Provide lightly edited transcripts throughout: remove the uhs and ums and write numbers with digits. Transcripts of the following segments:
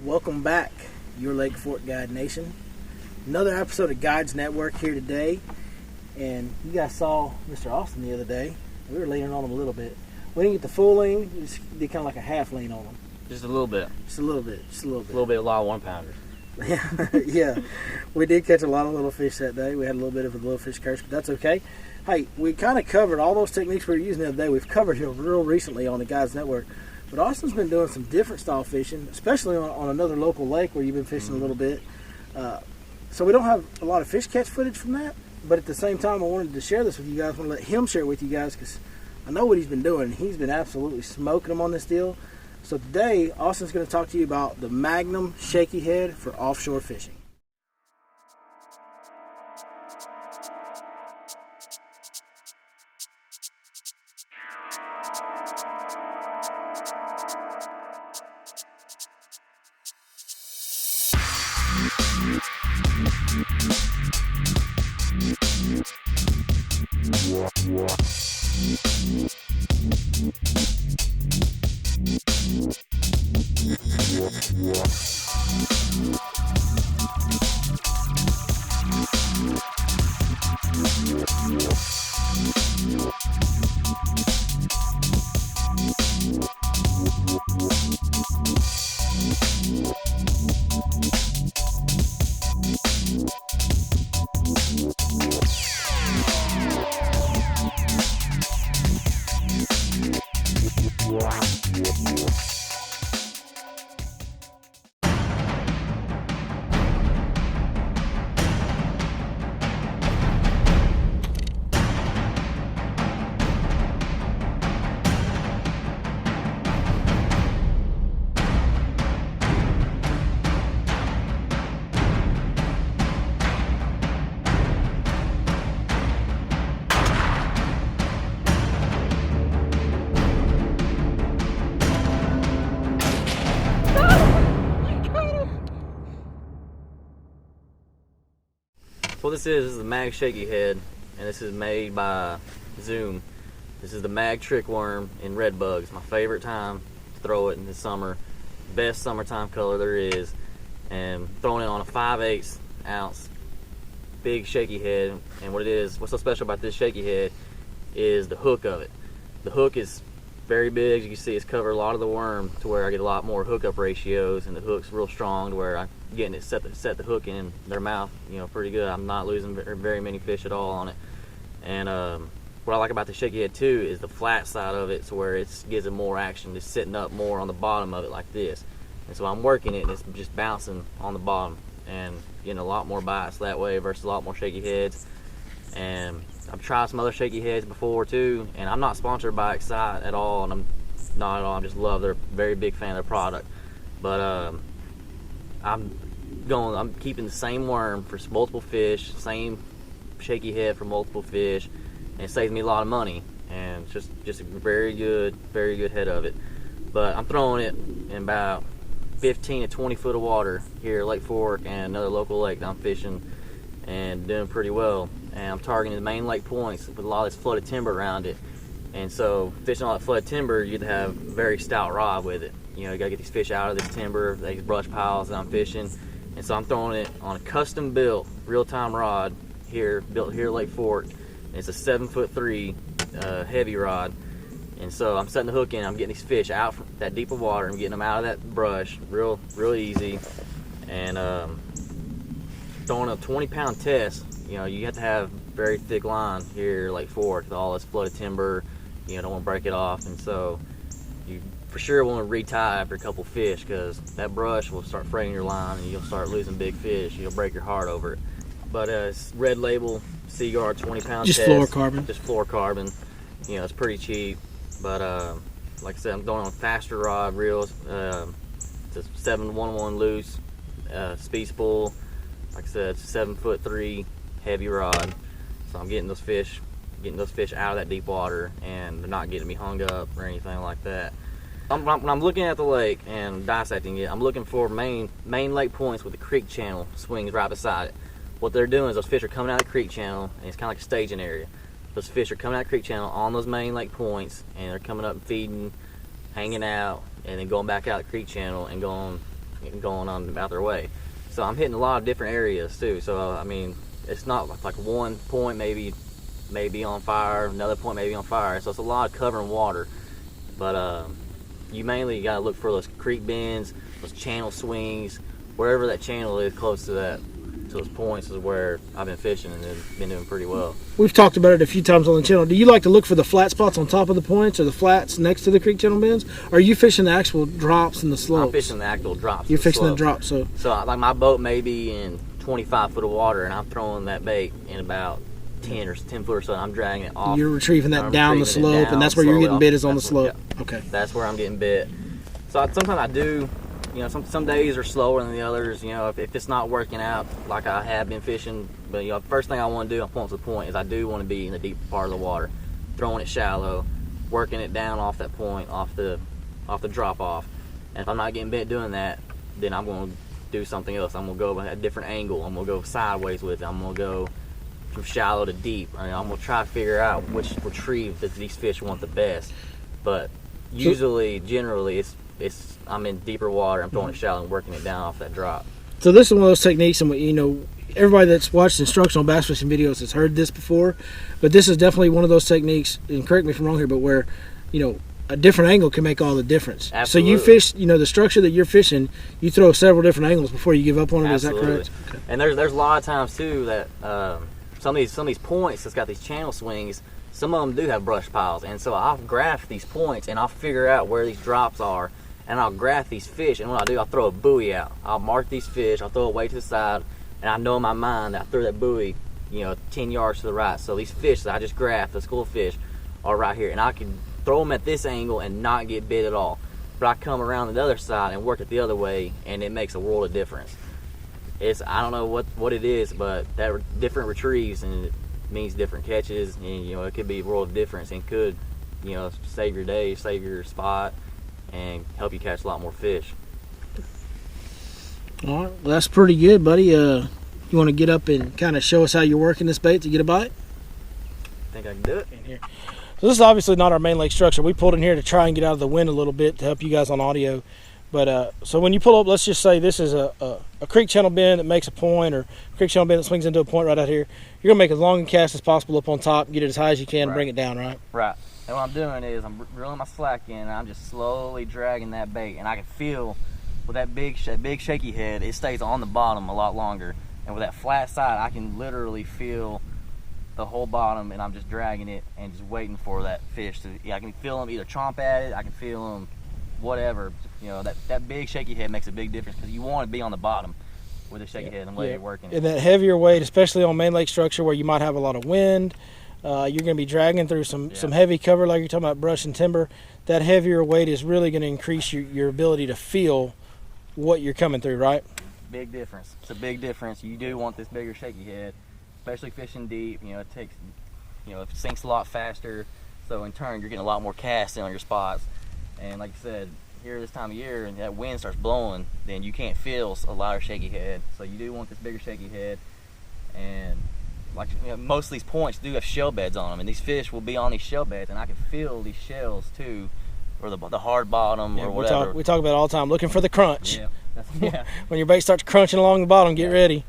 Welcome back, Your Lake Fork Guide Nation. Another episode of Guides Network here today. And you guys saw Mr. Austyn the other day. We were leaning on him a little bit. We didn't get the full lean, we just did kind of like a half lean on him. Just a little bit. Just a little bit. Just a little bit. A little bit of a lot of 1-pounders. Yeah. We did catch a lot of little fish that day. We had a little bit of a little fish curse, but that's okay. Hey, we kind of covered all those techniques we were using the other day. We've covered here real recently on the Guides Network. But Austyn's been doing some different style fishing, especially on another local lake where you've been fishing a little bit. So we don't have a lot of fish catch footage from that, but at the same time I wanted to share this with you guys. I want to let him share it with you guys because I know what he's been doing. He's been absolutely smoking them on this deal. So today, Austyn's going to talk to you about the Magnum shaky head for offshore fishing. What this is the Mag Shaky head, and this is made by Zoom. This is the Mag Trick Worm in red bugs. My favorite time to throw it in the summer. Best summertime color there is. And throwing it on a 5/8 ounce big shaky head. And what it is, what's so special about this shaky head is the hook of it. The hook is very big. As you can see, it's covered a lot of the worm to where I get a lot more hookup ratios, and the hook's real strong to where I'm getting it set the hook in their mouth, pretty good. I'm not losing very many fish at all on it. And what I like about the shaky head too is the flat side of it, so where it gives it more action, just sitting up more on the bottom of it like this. And so I'm working it and it's just bouncing on the bottom and getting a lot more bites that way versus a lot more shaky heads. And I've tried some other shaky heads before too, and I'm not sponsored by Excite at all, and I'm not at all. I just love their very big fan of their product. But I'm keeping the same worm for multiple fish, same shaky head for multiple fish, and it saves me a lot of money. And it's just a very good head of it. But I'm throwing it in about 15 to 20 foot of water here at Lake Fork and another local lake that I'm fishing, and doing pretty well. And I'm targeting the main lake points with a lot of this flooded timber around it. And so fishing all that flooded timber, you'd have a very stout rod with it. You gotta get these fish out of this timber, these brush piles that I'm fishing. And so I'm throwing it on a custom built real-time rod built here at Lake Fork. And it's a 7'3" heavy rod. And so I'm setting the hook in, I'm getting these fish out from that deep of water, I'm getting them out of that brush real easy. And throwing a 20-pound test. You have to have very thick line here, Lake Fork, with all this flooded timber. Don't want to break it off, and so you for sure want to retie after a couple fish, because that brush will start fraying your line, and you'll start losing big fish. You'll break your heart over it. But it's red label, Seaguard 20-pound test. Just fluorocarbon. Just fluorocarbon. It's pretty cheap. But like I said, I'm going on a faster rod reels. It's a 7-1-1 loose speed spool. Like I said, it's a 7'3" heavy rod. So I'm getting those fish out of that deep water, and they're not getting me hung up or anything like that. When I'm looking at the lake and dissecting it, I'm looking for main lake points with the creek channel swings right beside it. What they're doing is those fish are coming out of the creek channel, and it's kind of like a staging area. Those fish are coming out of the creek channel on those main lake points, and they're coming up and feeding, hanging out, and then going back out the creek channel and going going on out their way. So I'm hitting a lot of different areas too. So I mean, it's not like one point maybe on fire, another point maybe on fire. So it's a lot of covering water. But you mainly got to look for those creek bends, those channel swings, wherever that channel is close to those points is where I've been fishing and been doing pretty well. We've talked about it a few times on the channel. Do you like to look for the flat spots on top of the points or the flats next to the creek channel bends? Or are you fishing the actual drops and the slopes? I'm fishing the actual drops. You're fishing the drops. So like my boat may be in 25 foot of water and I'm throwing that bait in about 10 foot or so, and I'm dragging it off. You're retrieving that down the slope, and that's where you're getting bit is on the slope. Okay. That's where I'm getting bit. So sometimes I do, some days are slower than the others. If it's not working out like I have been fishing, but first thing I want to do on points to point is I do want to be in the deep part of the water, throwing it shallow, working it down off that point, off the drop off. And if I'm not getting bit doing that, then I'm going to do something else. I'm going to go at a different angle. I'm going to go sideways with it. I'm going to go from shallow to deep. I'm going to try to figure out which retrieve that these fish want the best. But usually, generally, it's I'm in deeper water. I'm throwing it shallow and working it down off that drop. So this is one of those techniques, and everybody that's watched instructional bass fishing videos has heard this before. But this is definitely one of those techniques. And correct me if I'm wrong here, but where a different angle can make all the difference. Absolutely. So you fish, the structure that you're fishing, you throw several different angles before you give up on it. Absolutely. Is that correct? Okay. And there's a lot of times too that some of these points that's got these channel swings, some of them do have brush piles, and so I'll graph these points and I'll figure out where these drops are, and I'll graph these fish. And what I do, I'll throw a buoy out. I'll mark these fish. I'll throw it way to the side, and I know in my mind that I threw that buoy, 10 yards to the right. So these fish that I just graphed, the school fish, are right here, and I can throw them at this angle and not get bit at all. But I come around the other side and work it the other way, and it makes a world of difference. I don't know what it is, but that different retrieves, and it means different catches, and it could be a world of difference, and could save your day, save your spot, and help you catch a lot more fish. All right, well, that's pretty good, buddy. You want to get up and kind of show us how you're working this bait to get a bite? I think I can do it. In here. So this is obviously not our main lake structure. We pulled in here to try and get out of the wind a little bit to help you guys on audio. But so when you pull up, let's just say this is a creek channel bend that makes a point, or a creek channel bend that swings into a point right out here. You're going to make as long a cast as possible up on top, get it as high as you can, and bring it down, right? Right. And what I'm doing is I'm reeling my slack in, and I'm just slowly dragging that bait. And I can feel with that big shaky head, it stays on the bottom a lot longer. And with that flat side, I can literally feel the whole bottom, and I'm just dragging it and just waiting for that fish to. I can feel them either chomp at it. I can feel them, whatever. That big shaky head makes a big difference, because you want to be on the bottom with a shaky head and let it working. And that heavier weight, especially on main lake structure where you might have a lot of wind, you're going to be dragging through some heavy cover, like you're talking about brush and timber. That heavier weight is really going to increase your ability to feel what you're coming through, right? Big difference. It's a big difference. You do want this bigger shaky head, especially fishing deep. It takes, it sinks a lot faster, so in turn you're getting a lot more casting on your spots. And like you said, here this time of year, and that wind starts blowing, then you can't feel a lighter shaky head. So you do want this bigger shaky head. And like most of these points do have shell beds on them, and these fish will be on these shell beds, and I can feel these shells too, or the hard bottom, or whatever. We talk about it all the time, looking for the crunch. Yeah. When your bait starts crunching along the bottom, get ready.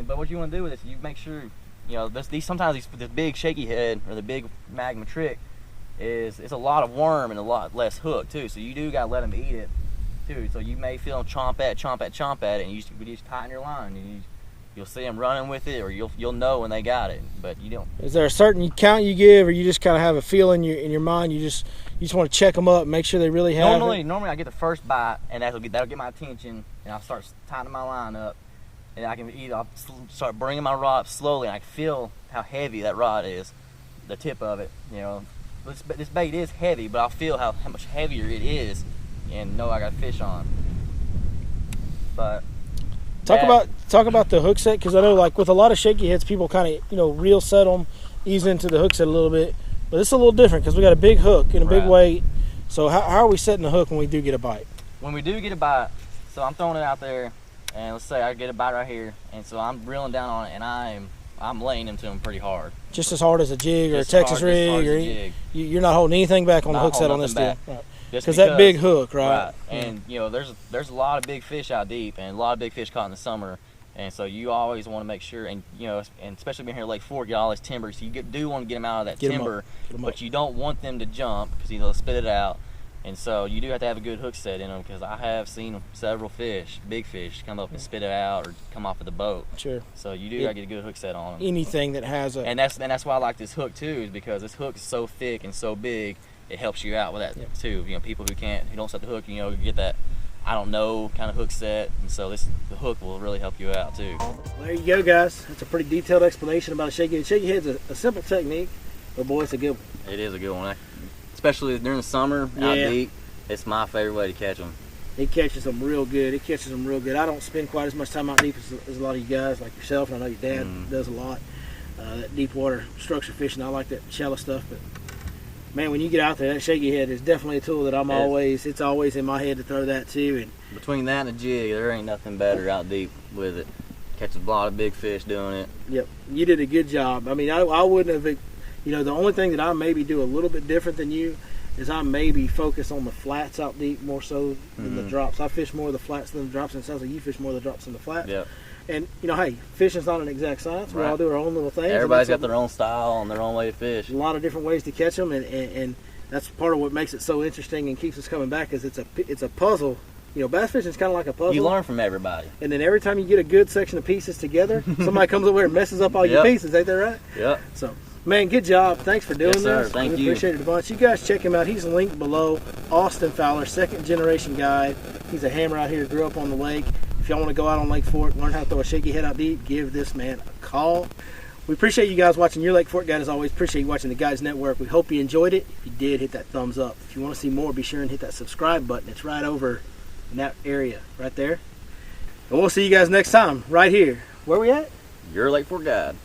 But what you want to do with this, you make sure, sometimes the big shaky head or the big Magnum trick it's a lot of worm and a lot less hook too. So you do got to let them eat it too. So you may feel them chomp at it, and you just tighten your line, and you'll see them running with it, or you'll know when they got it. But you don't. Is there a certain count you give, or you just kind of have a feel in your mind? You just want to check them up, make sure they really have it? Normally I get the first bite, and that'll get my attention, and I'll start tightening my line up, and I'll start bringing my rod up slowly, and I can feel how heavy that rod is, the tip of it. This bait is heavy, but I'll feel how much heavier it is, and know I got fish on. But talk about the hook set, because I know, like with a lot of shaky heads, people kind of reel set them, ease into the hook set a little bit, but it's a little different because we got a big hook and a big weight. So how are we setting the hook when we do get a bite? When we do get a bite, so I'm throwing it out there, and let's say I get a bite right here, and so I'm reeling down on it, and I'm laying into them pretty hard. Just as hard as a jig or a Texas rig, or you're not holding anything back on the hook set on this deal. Right. Because that big hook, right? Right. And you know, there's a lot of big fish out deep, and a lot of big fish caught in the summer. And so you always want to make sure, and you know, and especially being here at Lake Fork, you got all this timber, so you do want to get them out of that timber, but you don't want them to jump because they'll spit it out. And so you do have to have a good hook set in them, because I have seen several fish, big fish, come up and spit it out or come off of the boat. Sure. So you do got to get a good hook set on them. Anything that has a... And that's why I like this hook too, is because this hook is so thick and so big, it helps you out with that too. You know, people who don't set the hook, you know, you get that I don't know kind of hook set, and so the hook will really help you out too. There you go, guys. That's a pretty detailed explanation about a shaky head. Shaky head's a simple technique, but boy, it's a good one. It is a good one, especially during the summer out deep. It's my favorite way to catch them. It catches them real good. I don't spend quite as much time out deep as a lot of you guys, like yourself, and I know your dad does a lot. That deep water structure fishing, I like that shallow stuff, but man, when you get out there, that shaky head is definitely a tool that it's always in my head to throw that too. And between that and a jig, there ain't nothing better out deep with it. Catches a lot of big fish doing it. Yep, you did a good job. I mean, I wouldn't have, you know, the only thing that I maybe do a little bit different than you is I maybe focus on the flats out deep more so than the drops. I fish more of the flats than the drops, and it sounds like you fish more of the drops than the flats. Yep. And, you know, hey, fishing's not an exact science. We all do our own little things. Everybody's got their own style and their own way to fish. A lot of different ways to catch them, and that's part of what makes it so interesting and keeps us coming back, is it's a puzzle. You know, bass fishing's kind of like a puzzle. You learn from everybody. And then every time you get a good section of pieces together, somebody comes over and messes up all your pieces. Ain't that right? Yep. So, man, good job. Thanks for doing this. Thank you. Appreciate it a bunch. You guys check him out. He's linked below. Austyn Fowler, second generation guide. He's a hammer out here, grew up on the lake. If y'all want to go out on Lake Fork, learn how to throw a shaky head out deep, give this man a call. We appreciate you guys watching Your Lake Fork Guide as always. Appreciate you watching the Guides Network. We hope you enjoyed it. If you did, hit that thumbs up. If you want to see more, be sure and hit that subscribe button. It's right over in that area right there. And we'll see you guys next time right here. Where we at? Your Lake Fork Guide.